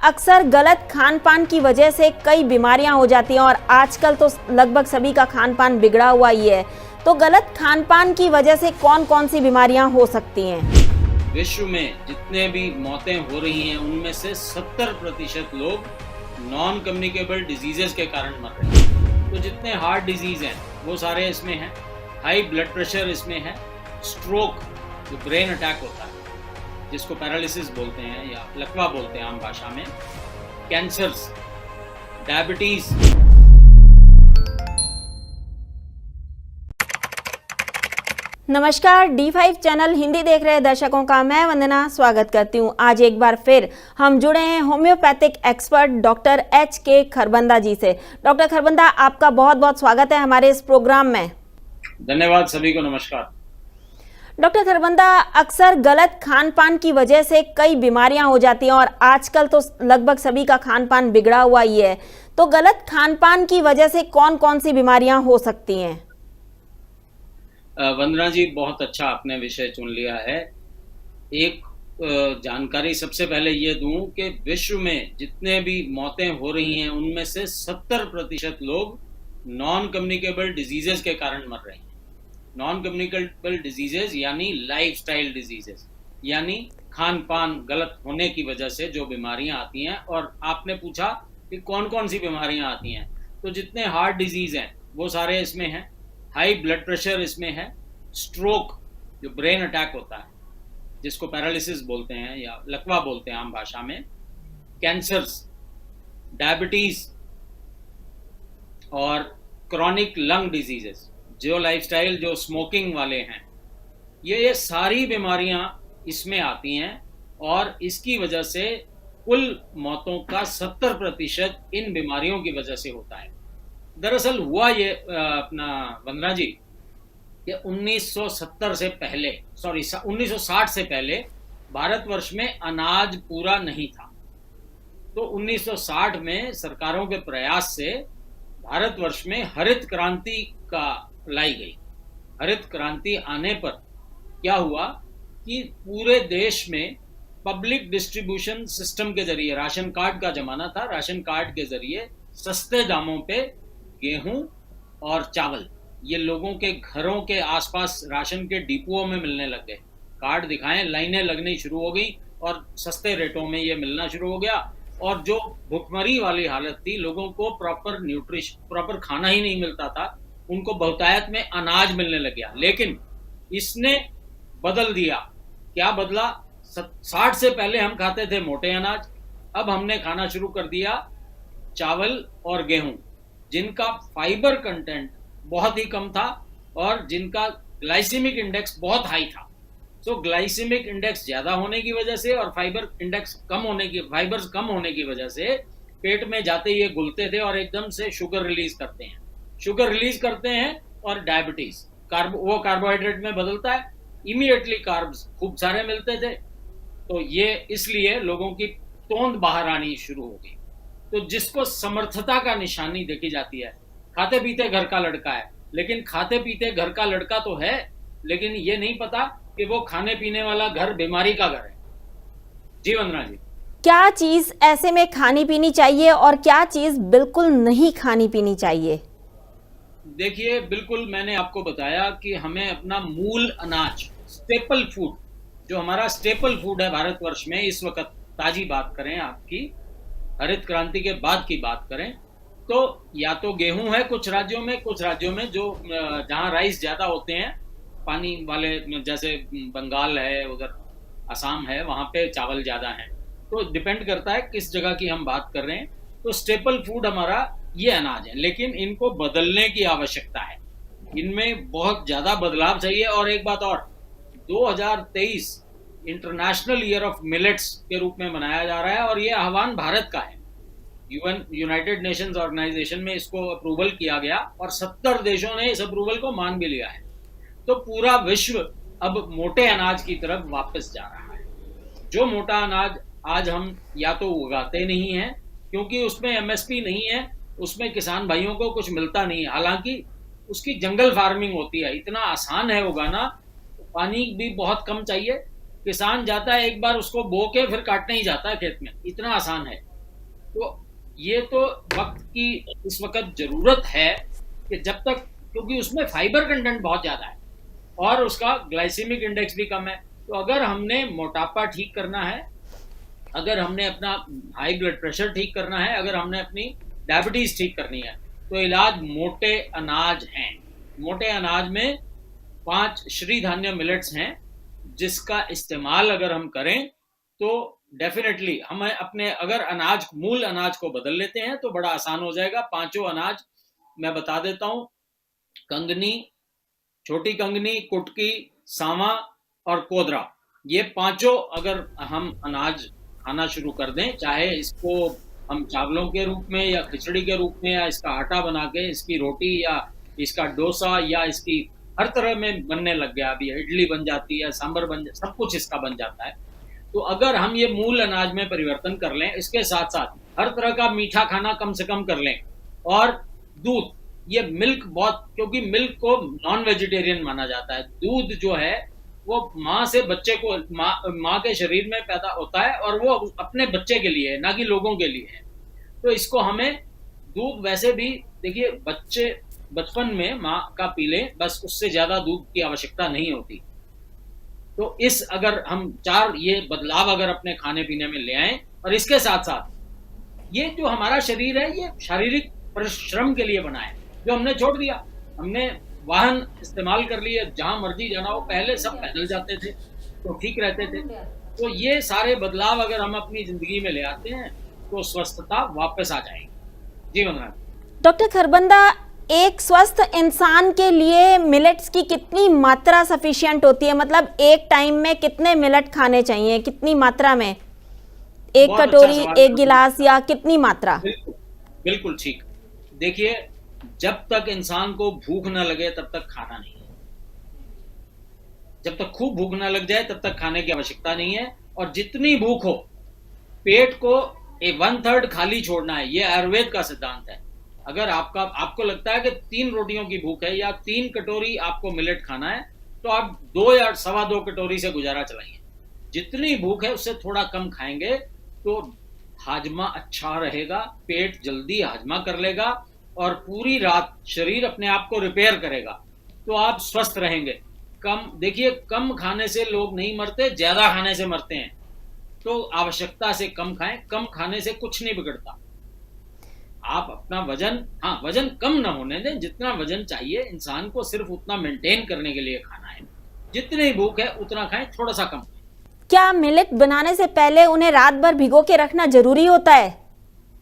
अक्सर गलत खान पान की वजह से कई बीमारियां हो जाती हैं और आजकल तो लगभग सभी का खान पान बिगड़ा हुआ ही है। तो गलत खान पान की वजह से कौन कौन सी बीमारियां हो सकती हैं? विश्व में जितने भी मौतें हो रही हैं उनमें से 70% लोग नॉन कम्युनिकेबल डिजीजेस के कारण मर रहे हैं। तो जितने हार्ट डिजीज हैं वो सारे इसमें हैं, हाई ब्लड प्रेशर इसमें है, स्ट्रोक जो ब्रेन अटैक होता है जिसको पैरालिसिस बोलते हैं या लकवा बोलते हैं आम भाषा में, कैंसर्स, डायबिटीज। नमस्कार, D5 चैनल हिंदी देख रहे दर्शकों का मैं वंदना स्वागत करती हूं। आज एक बार फिर हम जुड़े हैं homeopathic expert doctor H.K. Kharbanda ji से। डॉक्टर खरबंदा, आपका बहुत बहुत स्वागत है हमारे इस प्रोग्राम में। धन्यवाद, सभी को नमस्कार। डॉक्टर खरबंदा, अक्सर गलत खान पान की वजह से कई बीमारियां हो जाती हैं और आजकल तो लगभग सभी का खान पान बिगड़ा हुआ ही है। तो गलत खान पान की वजह से कौन कौन सी बीमारियां हो सकती हैं? वंदना जी, बहुत अच्छा आपने विषय चुन लिया है। एक जानकारी सबसे पहले ये दूं कि विश्व में जितने भी मौतें हो रही हैं उनमें से 70% लोग नॉन कम्युनिकेबल डिजीजेस के कारण मर रहे हैं। नॉन कम्युनिकेबल डिजीजेस यानी लाइफस्टाइल डिजीजेस, यानी खान पान गलत होने की वजह से जो बीमारियां आती हैं। और आपने पूछा कि कौन कौन सी बीमारियां आती हैं, तो जितने हार्ट डिजीज हैं वो सारे इसमें हैं, हाई ब्लड प्रेशर इसमें है, स्ट्रोक जो ब्रेन अटैक होता है जिसको पैरालिसिस बोलते हैं या लकवा बोलते हैं आम भाषा में, कैंसर्स, डायबिटीज और क्रॉनिक लंग डिजीजेस, जो लाइफस्टाइल जो स्मोकिंग वाले हैं, ये सारी बीमारियां इसमें आती हैं। और इसकी वजह से कुल मौतों का 70% इन बीमारियों की वजह से होता है। दरअसल हुआ ये अपना वंदना जी कि 1960 से पहले भारतवर्ष में अनाज पूरा नहीं था। तो 1960 में सरकारों के प्रयास से भारतवर्ष में हरित क्रांति का लाई गई। हरित क्रांति आने पर क्या हुआ कि पूरे देश में पब्लिक डिस्ट्रीब्यूशन सिस्टम के जरिए, राशन कार्ड का जमाना था, राशन कार्ड के जरिए सस्ते दामों पे गेहूं और चावल ये लोगों के घरों के आसपास राशन के डिपुओं में मिलने लग गए। कार्ड दिखाएं, लाइनें लगनी शुरू हो गई और सस्ते रेटों में ये मिलना शुरू हो गया। और जो भुखमरी वाली हालत थी, लोगों को प्रॉपर खाना ही नहीं मिलता था, उनको बहुतायत में अनाज मिलने लग गया। लेकिन इसने बदल दिया। क्या बदला? 60 से पहले हम खाते थे मोटे अनाज, अब हमने खाना शुरू कर दिया चावल और गेहूं, जिनका फाइबर कंटेंट बहुत ही कम था और जिनका ग्लाइसेमिक इंडेक्स बहुत हाई था। तो ग्लाइसेमिक इंडेक्स ज्यादा होने की वजह से और फाइबर्स कम होने की वजह से पेट में जाते ही ये घुलते थे और एकदम से शुगर रिलीज करते हैं और डायबिटीज, वो कार्बोहाइड्रेट में बदलता है, इमीडिएटली कार्ब्स खूब सारे मिलते थे। तो ये इसलिए लोगों की तोंद बाहर आनी शुरू हो गई। तो जिसको समर्थता का निशानी देखी जाती है, खाते पीते घर का लड़का है, लेकिन खाते पीते घर का लड़का तो है, लेकिन ये नहीं पता कि वो खाने पीने वाला घर बीमारी का घर है। जी वंदना जी, क्या चीज ऐसे में खानी पीनी चाहिए और क्या चीज बिल्कुल नहीं खानी पीनी चाहिए? देखिए, बिल्कुल मैंने आपको बताया कि हमें अपना मूल अनाज, स्टेपल फूड, जो हमारा स्टेपल फूड है भारतवर्ष में इस वक्त, ताजी बात करें, आपकी हरित क्रांति के बाद की बात करें, तो या तो गेहूं है कुछ राज्यों में जो जहां राइस ज्यादा होते हैं, पानी वाले जैसे बंगाल है, उधर असम है, वहां पे चावल ज्यादा है। तो डिपेंड करता है किस जगह की हम बात कर रहे हैं। तो स्टेपल फूड हमारा ये अनाज है, लेकिन इनको बदलने की आवश्यकता है, इनमें बहुत ज्यादा बदलाव चाहिए। और एक बात और, 2023 इंटरनेशनल ईयर ऑफ मिलेट्स के रूप में मनाया जा रहा है और ये आह्वान भारत का है। यूनाइटेड नेशंस ऑर्गेनाइजेशन में इसको अप्रूवल किया गया और 70 देशों ने इस अप्रूवल को मान भी लिया है। तो पूरा विश्व अब मोटे अनाज की तरफ वापस जा रहा है। जो मोटा अनाज आज हम या तो उगाते नहीं हैं क्योंकि उसमें एमएसपी नहीं है, उसमें किसान भाइयों को कुछ मिलता नहीं है, हालांकि उसकी जंगल फार्मिंग होती है, इतना आसान है उगाना, पानी भी बहुत कम चाहिए, किसान जाता है एक बार उसको बो के फिर काटने ही जाता है खेत में, इतना आसान है। तो ये तो वक्त की इस वक्त जरूरत है कि जब तक, क्योंकि उसमें फाइबर कंटेंट बहुत ज्यादा है और उसका ग्लाइसेमिक इंडेक्स भी कम है। तो अगर हमने मोटापा ठीक करना है, अगर हमने अपना हाई ब्लड प्रेशर ठीक करना है, अगर हमने अपनी डायबिटीज ठीक करनी है, तो इलाज मोटे अनाज हैं। मोटे अनाज में 5 श्री धान्य मिलेट्स हैं, जिसका इस्तेमाल अगर हम करें तो डेफिनेटली हमें अपने, अगर अनाज, मूल अनाज को बदल लेते हैं तो बड़ा आसान हो जाएगा। 5 अनाज मैं बता देता हूं: कंगनी, छोटी कंगनी, कुटकी, सावा और कोदरा। ये 5 अगर हम अनाज खाना शुरू कर दें, चाहे इसको हम चावलों के रूप में या खिचड़ी के रूप में, या इसका आटा बना के इसकी रोटी, या इसका डोसा, या इसकी हर तरह में बनने लग गया। अभी इडली बन जाती है, सांभर बन, सब कुछ इसका बन जाता है। तो अगर हम ये मूल अनाज में परिवर्तन कर लें, इसके साथ साथ हर तरह का मीठा खाना कम से कम कर लें, और दूध, ये मिल्क बहुत, क्योंकि मिल्क को नॉन वेजिटेरियन माना जाता है। दूध जो है वो माँ से बच्चे को, माँ के शरीर में पैदा होता है और वो अपने बच्चे के लिए है, ना कि लोगों के लिए है। तो इसको हमें दूध, वैसे भी देखिए बच्चे बचपन में माँ का पी लें, बस उससे ज्यादा दूध की आवश्यकता नहीं होती। तो इस, अगर हम 4 ये बदलाव अगर अपने खाने पीने में ले आए, और इसके साथ साथ ये जो हमारा शरीर है ये शारीरिक परिश्रम के लिए बना है, जो हमने छोड़ दिया। हमने वाहन इस्तेमाल कर लिए, जहां मर्जी जाना हो, पहले सब पैदल जाते थे तो ठीक रहते थे। तो ये सारे बदलाव अगर हम अपनी जिंदगी में ले आते हैं तो स्वस्थता वापस आ जाएगी। जी वंदना। डॉक्टर खरबंदा, एक स्वस्थ इंसान के लिए मिलेट्स की कितनी मात्रा सफिशिएंट होती है? मतलब एक टाइम में कितने मिलेट खाने चाहिए, कितनी मात्रा में? एक कटोरी, एक गिलास, या कितनी मात्रा? बिल्कुल बिल्कुल ठीक। देखिए, जब तक इंसान को भूख ना लगे तब तक खाना नहीं है। जब तक खूब भूख ना लग जाए तब तक खाने की आवश्यकता नहीं है। और जितनी भूख हो, पेट को 1/3 खाली छोड़ना है, ये आयुर्वेद का सिद्धांत है। अगर आपको लगता है कि 3 रोटियों की भूख है या 3 कटोरी आपको मिलेट खाना है, तो आप 2 या 2.25 कटोरी से गुजारा चलाइए। जितनी भूख है उससे थोड़ा कम खाएंगे तो हाजमा अच्छा रहेगा, पेट जल्दी हाजमा कर लेगा और पूरी रात शरीर अपने आप को रिपेयर करेगा, तो आप स्वस्थ रहेंगे। देखिए, कम खाने से लोग नहीं मरते, ज्यादा खाने से मरते हैं। तो आवश्यकता से कम खाएं, कम खाने से कुछ नहीं बिगड़ता। आप अपना वजन, हाँ, वजन कम ना होने दें, जितना वजन चाहिए इंसान को सिर्फ उतना मेंटेन करने के लिए खाना है। जितनी भूख है उतना खाएं, थोड़ा सा कम। क्या मिलेट बनाने से पहले उन्हें रात भर भिगो के रखना जरूरी होता है?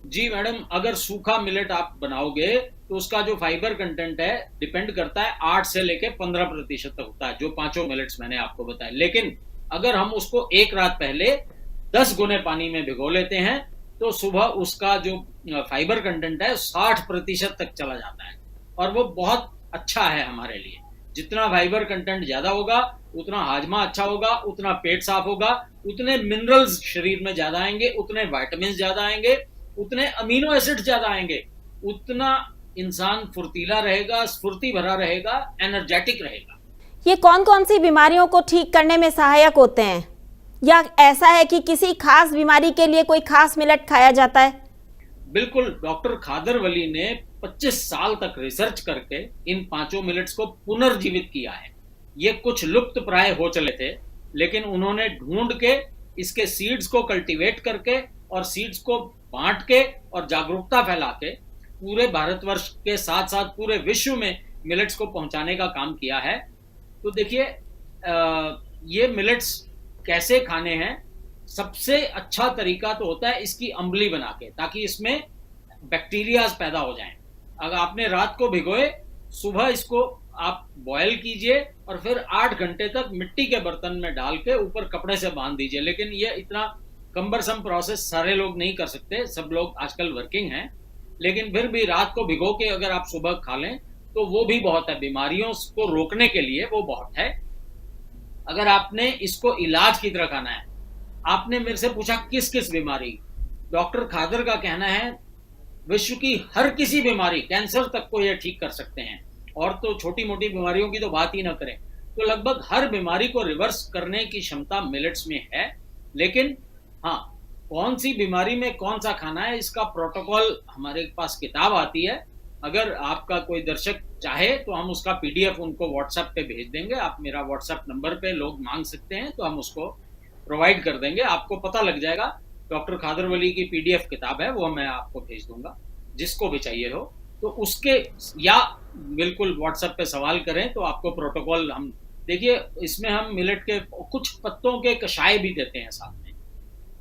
जी मैडम, अगर सूखा मिलेट आप बनाओगे तो उसका जो फाइबर कंटेंट है डिपेंड करता है 8 से लेके 15% तक होता है, जो 5 मिलेट्स मैंने आपको बताया। लेकिन अगर हम उसको एक रात पहले 10 गुने पानी में भिगो लेते हैं तो सुबह उसका जो फाइबर कंटेंट है 60% तक चला जाता है, और वो बहुत अच्छा है हमारे लिए। जितना फाइबर कंटेंट ज्यादा होगा उतना हाजमा अच्छा होगा, उतना पेट साफ होगा, उतने मिनरल्स शरीर में ज्यादा आएंगे, उतने विटामिन ज्यादा आएंगे, उतने अमीनो एसिड ज्यादा आएंगे, उतना इंसान फुर्तीला रहेगा, स्फूर्ति भरा रहेगा, एनर्जेटिक रहेगा। ये कौन कौन सी बीमारियों को ठीक करने में सहायक होते हैं, या ऐसा है कि किसी खास बीमारी के लिए कोई खास मिलेट खाया जाता है? बिल्कुल, डॉक्टर खादर वली ने 25 साल तक रिसर्च करके इन 5 मिलेट्स को पुनर्जीवित किया है। ये कुछ लुप्त प्राय हो चले थे, लेकिन उन्होंने ढूंढ के इसके सीड्स को कल्टीवेट करके और सीड्स को बांट के और जागरूकता फैला के पूरे भारतवर्ष के साथ साथ पूरे विश्व में मिलेट्स को पहुंचाने का काम किया है। तो देखिए, ये मिलेट्स कैसे खाने हैं, सबसे अच्छा तरीका तो होता है इसकी अम्बली बना के, ताकि इसमें बैक्टीरिया पैदा हो जाएं। अगर आपने रात को भिगोए, सुबह इसको आप बॉयल कीजिए और फिर 8 घंटे तक मिट्टी के बर्तन में डाल के ऊपर कपड़े से बांध दीजिए। लेकिन ये इतना कम्बरसम प्रोसेस सारे लोग नहीं कर सकते, सब लोग आजकल वर्किंग हैं, लेकिन फिर भी रात को भिगो के अगर आप सुबह खा लें तो वो भी बहुत है, बीमारियों को रोकने के लिए वो बहुत है। अगर आपने इसको इलाज की तरह खाना है, आपने मेरे से पूछा किस किस बीमारी, डॉक्टर खादर का कहना है विश्व की हर किसी बीमारी, कैंसर तक को ये ठीक कर सकते हैं, और तो छोटी मोटी बीमारियों की तो बात ही ना करें। तो लगभग हर बीमारी को रिवर्स करने की क्षमता मिलेट्स में है। लेकिन हाँ, कौन सी बीमारी में कौन सा खाना है, इसका प्रोटोकॉल हमारे पास किताब आती है। अगर आपका कोई दर्शक चाहे तो हम उसका पीडीएफ उनको व्हाट्सएप पे भेज देंगे। आप मेरा व्हाट्सएप नंबर पे लोग मांग सकते हैं तो हम उसको प्रोवाइड कर देंगे, आपको पता लग जाएगा। डॉक्टर खादर वली की पीडीएफ किताब है, वो मैं आपको भेज दूंगा, जिसको भी चाहिए हो तो उसके, या बिल्कुल व्हाट्सएप पे सवाल करें तो आपको प्रोटोकॉल हम, देखिए इसमें हम मिलेट के कुछ पत्तों के कषाय भी देते हैं साथ में,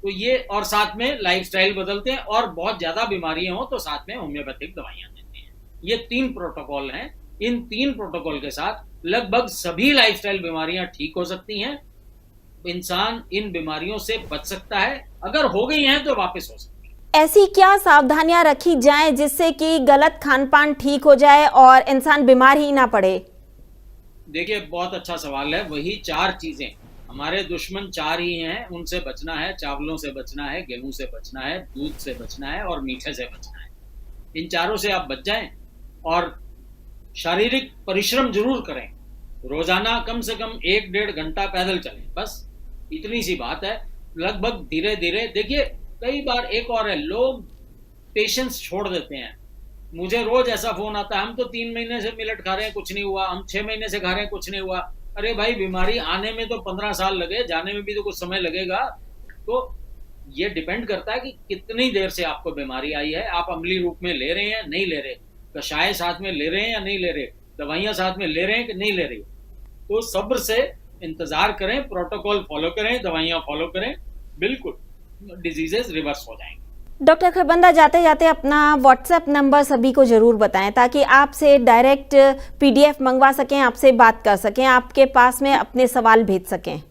तो ये, और साथ में लाइफस्टाइल बदलते हैं, और बहुत ज्यादा बीमारियां हो तो साथ में होम्योपैथिक दवाइयां देते हैं। ये 3 प्रोटोकॉल हैं। इन 3 प्रोटोकॉल के साथ लगभग सभी लाइफस्टाइल बीमारियां ठीक हो सकती हैं। इंसान इन बीमारियों से बच सकता है, अगर हो गई हैं तो वापस हो सकती है। ऐसी क्या सावधानियां रखी जाएं जिससे कि गलत खान पान ठीक हो जाए और इंसान बीमार ही ना पड़े? देखिए बहुत अच्छा सवाल है। वही 4 चीजें, हमारे दुश्मन 4 ही हैं, उनसे बचना है। चावलों से बचना है, गेहूं से बचना है, दूध से बचना है और मीठे से बचना है। इन चारों से आप बच जाएं और शारीरिक परिश्रम जरूर करें। रोजाना कम से कम 1-1.5 घंटा पैदल चलें, बस इतनी सी बात है। लगभग धीरे धीरे, देखिए कई बार एक और है, लोग पेशेंस छोड़ देते हैं। मुझे रोज ऐसा फोन आता है, हम तो 3 महीने से मिलेट खा रहे हैं कुछ नहीं हुआ, हम 6 महीने से खा रहे हैं कुछ नहीं हुआ। अरे भाई, बीमारी आने में तो 15 साल लगे, जाने में भी तो कुछ समय लगेगा। तो ये डिपेंड करता है कि कितनी देर से आपको बीमारी आई है। आप अम्लीय रूप में ले रहे हैं, नहीं ले रहे, कषाय साथ में ले रहे हैं या नहीं ले रहे, दवाइयां साथ में ले रहे हैं कि नहीं ले रही। तो सब्र से इंतजार करें, प्रोटोकॉल फॉलो करें, दवाइयां फॉलो करें, बिल्कुल डिजीजेस रिवर्स हो जाएंगे। डॉक्टर खरबंदा, जाते जाते अपना व्हाट्सएप नंबर सभी को जरूर बताएं ताकि आपसे डायरेक्ट पीडीएफ मंगवा सकें, आपसे बात कर सकें, आपके पास में अपने सवाल भेज सकें।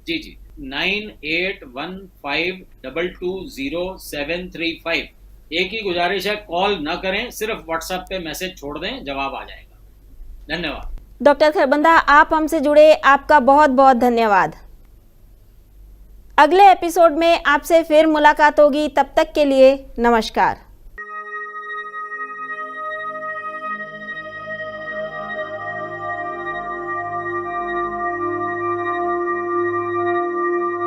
जी 9815220735। एक ही गुजारिश है, कॉल ना करें, सिर्फ व्हाट्सएप पे मैसेज छोड़ दें, जवाब आ जाएगा। धन्यवाद। डॉक्टर खरबंदा, आप हमसे जुड़े, आपका बहुत बहुत धन्यवाद। अगले एपिसोड में आपसे फिर मुलाकात होगी, तब तक के लिए नमस्कार।